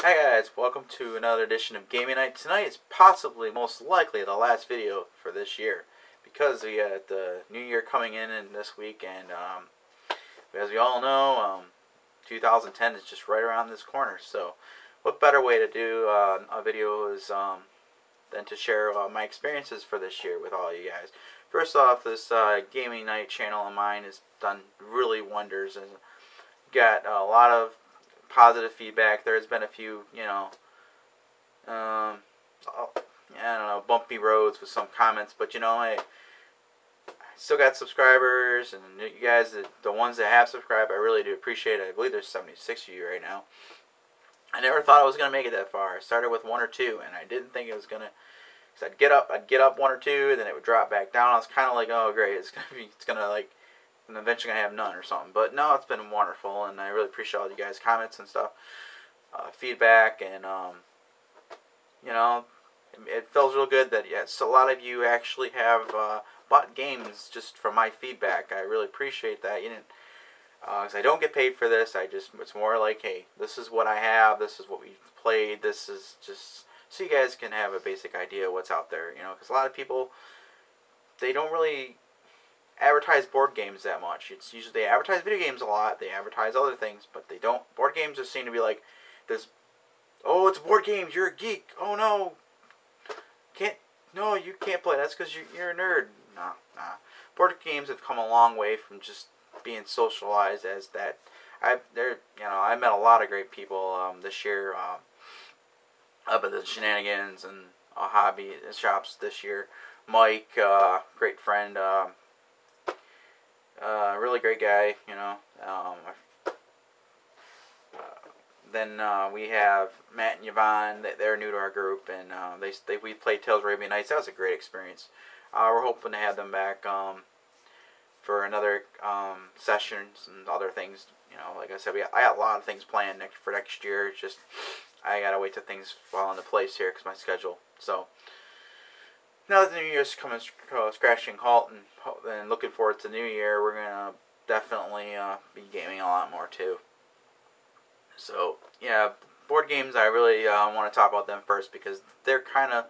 Hi guys, welcome to another edition of Gaming Night. Tonight is possibly, most likely, the last video for this year because we got the new year coming in this week, and as we all know, 2010 is just right around this corner. So, what better way to do a video is than to share my experiences for this year with all you guys. First off, this Gaming Night channel of mine has done really wonders, and got a lot of positive feedback. There's been a few, I don't know, bumpy roads with some comments, but I still got subscribers, and you guys, the ones that have subscribed, I really do appreciate it. I believe there's 76 of you right now. I never thought I was going to make it that far. I started with one or two, and I didn't think it was going to, because I'd get up one or two, and then it would drop back down. I was kind of like, oh great, it's going to like, and eventually I have none or something. But no, it's been wonderful, and I really appreciate all you guys' comments and stuff, feedback, and it feels real good that yes, a lot of you actually have bought games just from my feedback. I really appreciate that. You didn't, because I don't get paid for this. It's more like, hey, this is what I have. This is what we played. This is just so you guys can have a basic idea of what's out there. Because a lot of people, they don't really advertise board games that much. It's usually they advertise video games a lot, they advertise other things, but they don't. Board games just seem to be like this. Oh, it's board games. You're a geek. Oh no, you can't play. That's because you're a nerd. Nah. Board games have come a long way from just being socialized as that. I met a lot of great people this year up at the Shenanigans and hobby shops this year. Mike, great friend. Really great guy, Then we have Matt and Yvonne. They're new to our group, and we played Tales of Arabian Nights. That was a great experience. We're hoping to have them back for another sessions and other things. Like I said, I got a lot of things planned for next year. It's just I gotta wait till things fall into place here because my schedule. So now that the New Year's coming scratching halt and looking forward to the New Year, we're gonna definitely be gaming a lot more too. So yeah, board games. I really want to talk about them first because they're kind of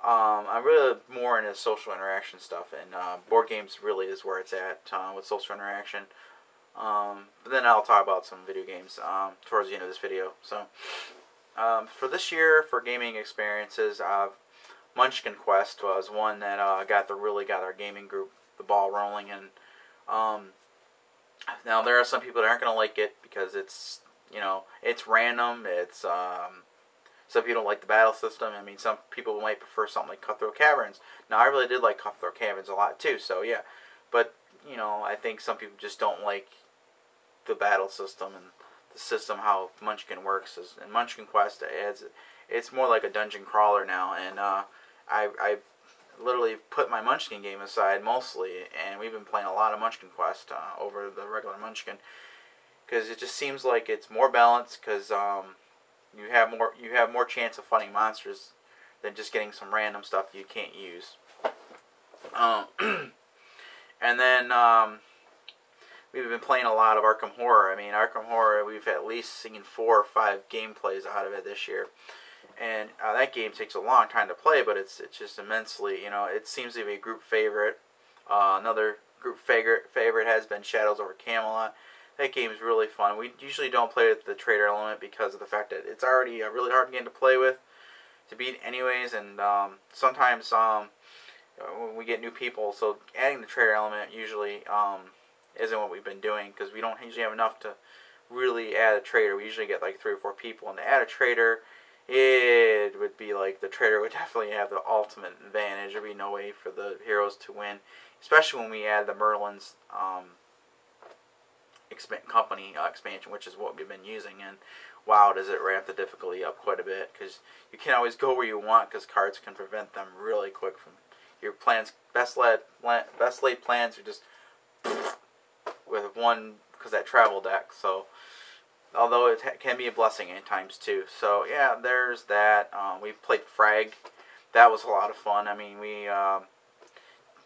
I'm really more into social interaction stuff, and board games really is where it's at with social interaction. But then I'll talk about some video games towards the end of this video. So for this year, for gaming experiences, Munchkin Quest was one that really got our gaming group the ball rolling, and now there are some people that aren't going to like it because it's it's random. It's some people don't like the battle system. I mean, some people might prefer something like Cutthroat Caverns. Now I really did like Cutthroat Caverns a lot too. So yeah, but I think some people just don't like the battle system and the system how Munchkin works. In Munchkin Quest, it's more like a dungeon crawler now, and I literally put my Munchkin game aside mostly, and we've been playing a lot of Munchkin Quest over the regular Munchkin because it just seems like it's more balanced because you have more chance of fighting monsters than just getting some random stuff you can't use. And then we've been playing a lot of Arkham Horror. I mean, Arkham Horror, we've at least seen 4 or 5 gameplays out of it this year. And that game takes a long time to play, but it's just immensely, it seems to be a group favorite. Another group favorite has been Shadows over Camelot. That game is really fun. We usually don't play with the trader element because of the fact that it's already a really hard game to play with, to beat anyways, and sometimes when we get new people, so adding the trader element usually isn't what we've been doing because we don't usually have enough to really add a trader. We usually get like 3 or 4 people, and to add a trader, it would be like the trader would definitely have the ultimate advantage. There'd be no way for the heroes to win, especially when we add the Merlin's company expansion, which is what we've been using. And wow, does it ramp the difficulty up quite a bit because you can't always go where you want because cards can prevent them really quick from your plans. Best laid plans are just with one because that travel deck. So although it can be a blessing at times too. So yeah, there's that. We played Frag. That was a lot of fun. I mean, we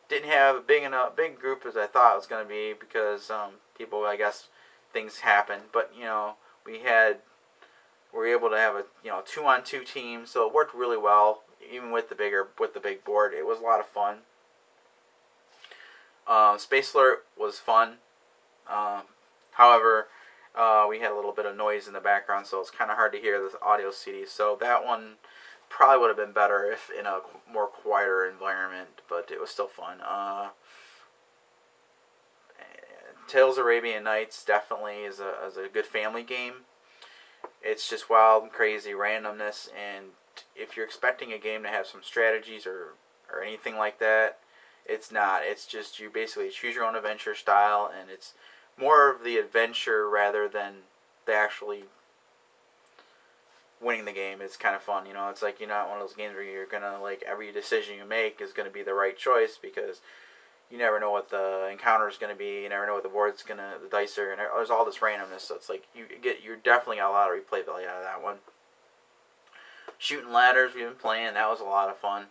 didn't have a big group as I thought it was going to be because people, I guess, things happen. But we had we were able to have a 2-on-2 team, so it worked really well. Even with the big board, it was a lot of fun. Space Alert was fun. However, we had a little bit of noise in the background, so it's kind of hard to hear the audio CD. So that one probably would have been better if in a more quieter environment, but it was still fun. Tales of Arabian Nights definitely is a good family game. It's just wild and crazy randomness, and if you're expecting a game to have some strategies or anything like that, it's not. It's just you basically choose your own adventure style, and it's more of the adventure rather than the actually winning the game. It's kind of fun, It's like you're not one of those games where you're gonna every decision you make is gonna be the right choice, because you never know what the encounter is gonna be. You never know what the dice are, and there's all this randomness. So it's like you're definitely got a lot of replayability out of that one. Shooting ladders we've been playing. That was a lot of fun.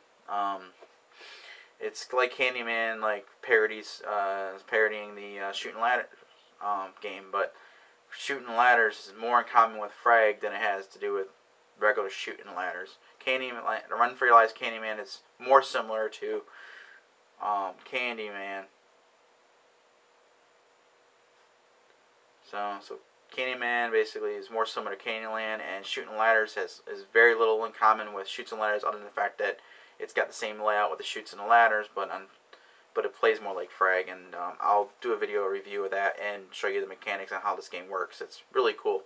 It's like Candyman, parodying the shooting ladder game, but shooting ladders is more in common with Frag than it has to do with regular shooting ladders. Run for Your Lives Candyman is more similar to Candyman. So Candyman basically is more similar to Candyland, and Shooting Ladders is very little in common with Shoots and Ladders, other than the fact that it's got the same layout with the Shoots and the Ladders, but it plays more like Frag, and I'll do a video review of that and show you the mechanics on how this game works. It's really cool.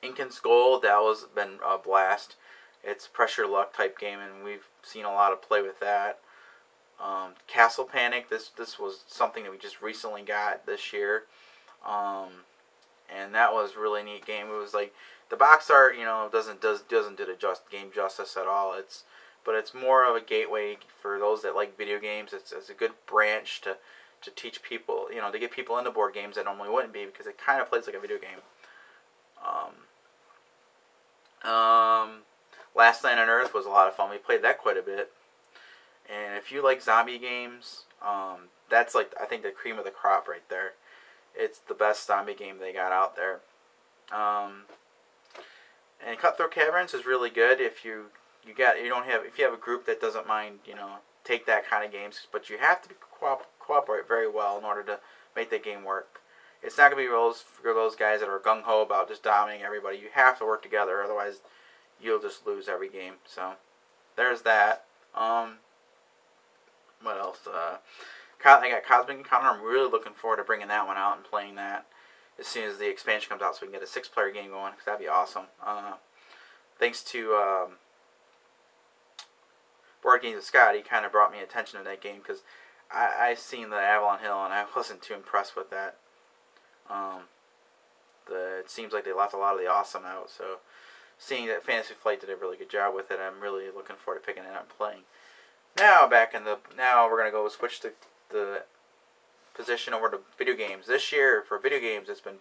Incan's Gold, that was been a blast. It's pressure luck type game, and we've seen a lot of play with that. Castle Panic, this was something that we just recently got this year, and that was a really neat game. It was like the box art, doesn't do the game justice at all. But it's more of a gateway for those that like video games. It's a good branch to teach people, to get people into board games that normally wouldn't be, because it kind of plays like a video game. Last Night on Earth was a lot of fun. We played that quite a bit. And if you like zombie games, that's I think the cream of the crop right there. It's the best zombie game they got out there. And Cutthroat Caverns is really good if you have a group that doesn't mind, take that kind of games, but you have to cooperate very well in order to make the game work. It's not going to be for those guys that are gung-ho about just dominating everybody. You have to work together, otherwise you'll just lose every game. So there's that. What else? I got Cosmic Encounter. I'm really looking forward to bringing that one out and playing that as soon as the expansion comes out, so we can get a 6-player game going, because that'd be awesome. Thanks to Board Games with Scott, he kind of brought me attention to that game, because I seen the Avalon Hill and I wasn't too impressed with that. It seems like they left a lot of the awesome out, so seeing that Fantasy Flight did a really good job with it, I'm really looking forward to picking it up and playing. Now we're gonna switch the position over to video games. This year for video games, it's been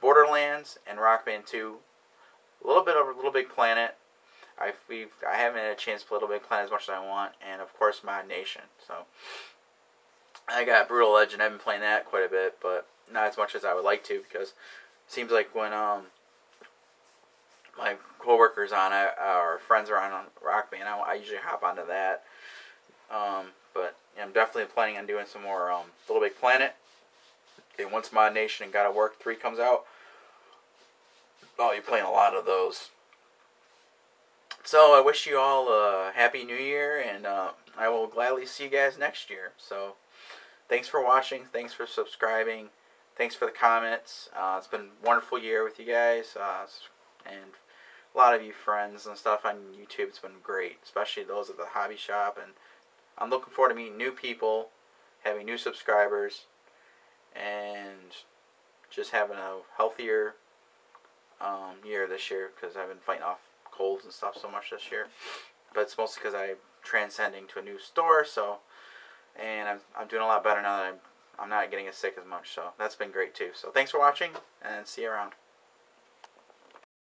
Borderlands and Rock Band 2. A little bit of Little Big Planet. I haven't had a chance to play Little Big Planet as much as I want, and of course Mod Nation. So I got Brutal Legend. I've been playing that quite a bit, but not as much as I would like to, because it seems like when my coworkers on it or friends are on Rock Band, I usually hop onto that. But I'm definitely planning on doing some more Little Big Planet. Okay, once Mod Nation and Gotta Work 3 comes out, I'll be playing a lot of those. So I wish you all a Happy New Year, and I will gladly see you guys next year. So thanks for watching. Thanks for subscribing. Thanks for the comments. It's been a wonderful year with you guys, and a lot of you friends and stuff on YouTube. It's been great, especially those at the hobby shop, and I'm looking forward to meeting new people, having new subscribers, and just having a healthier year this year, because I've been fighting off colds and stuff so much this year. But it's mostly because I'm transcending to a new store, and I'm doing a lot better now that I'm not getting as sick as much. So that's been great too. So thanks for watching, and see you around.